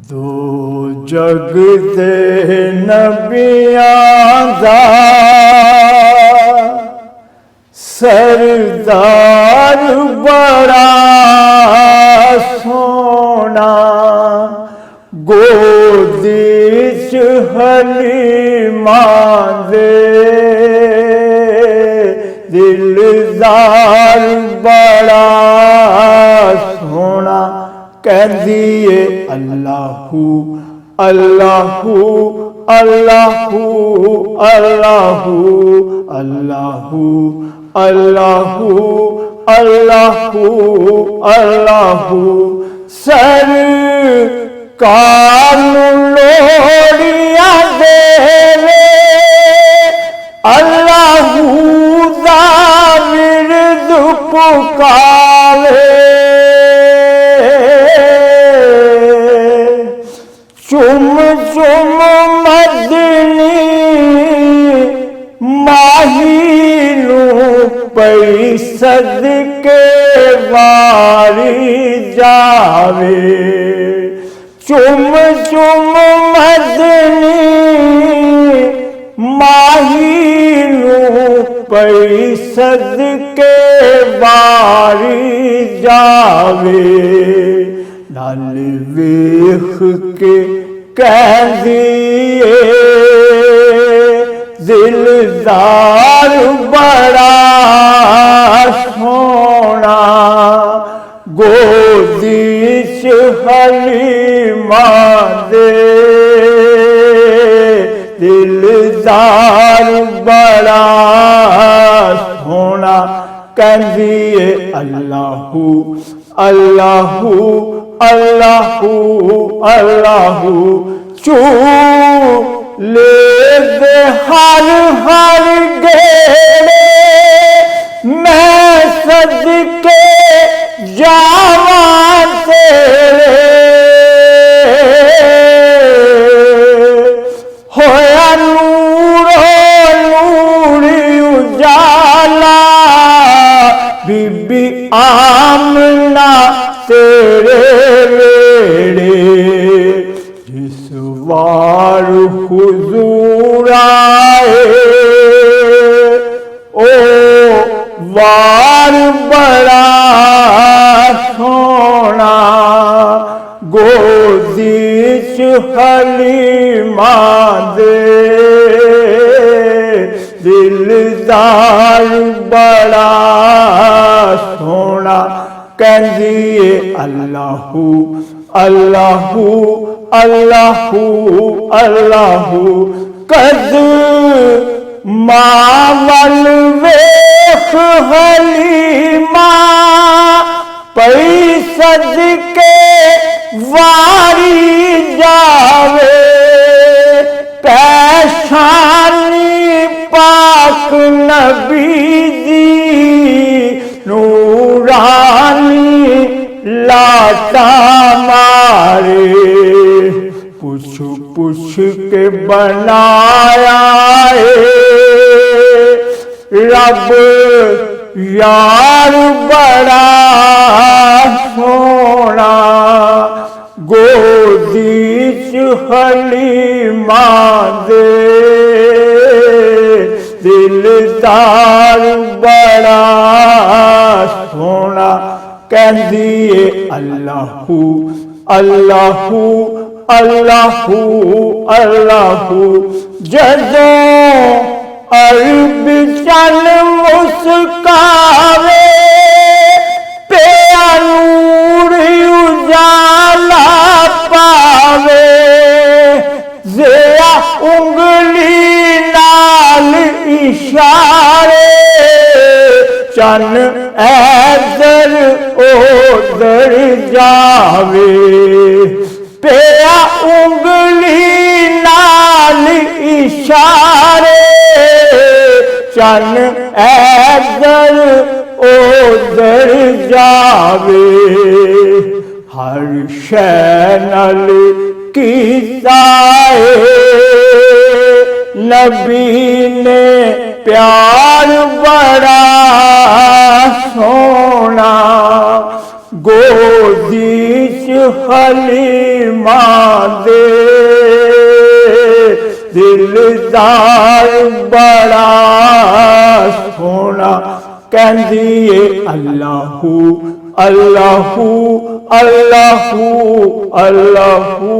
दो जग दे नबियां दा सरदार बड़ा सोना, गोदी च हलीमा दे दिलदार बड़ा सोना। कहदिए अल्लाहू अल्लाहू अल्लाहू अल्लाहू अल्लाहू अल्लाहू अल्लाहू अल्लाहू। सरकार लोड़िया देवे अल्लाहू दा विरद पुकारे। चुम चुम मदनी माहीनू पई सदके वारी जावे। चुम चुम मदनी माहीनू पई सदके वारी जावे। नाल वेख के कहदिए दिलदार बड़ा सोना, गोदी च हलीमा दे दिलदार बड़ा सोना। कहदिए अल्लाहू अल्लाहू अल्लाहू अल्लाहू। चू ले दे हर हर गेड़े मैं सदके जावा तेरे। होया नूरो नूरी उजाला बीबी आमना तेरे वेड़े। जिस वार हुजूर आए ओ वार बड़ा सोना, गोदी च हलीमा दे दिलदार बड़ा सोना। कहदिए अल्लाहू अल्लाहू अल्लाहू अल्लाहू। कद मावल वेख हलीमा पई सदके वारी जावे। कैशानी पाक नबी दी नूरानी लाटा मारे। पुछ पुछ के बनाया रब यार बड़ा सोना, गोदी च हलीमा दे दिलदार बड़ा सोना। कहदिए अल्लाहू अल्लाहू अल्लाहू अल्लाहू। जदों अरब चल मुस्कावे पिया नूर उजाला पावे। ज़िया उंगली नाल इशारे चन ऐदर ओदर जावे। पिया उंगली नाल इशारे चन ऐदर ओदर जावे। हर शै नाल कीता नबी ने प्यार बड़ा सोना, गोदी च हलीमा दे दिलदार बड़ा सोना कहंदी ए अल्लाहू अल्लाहू अल्लाहू अल्लाहू।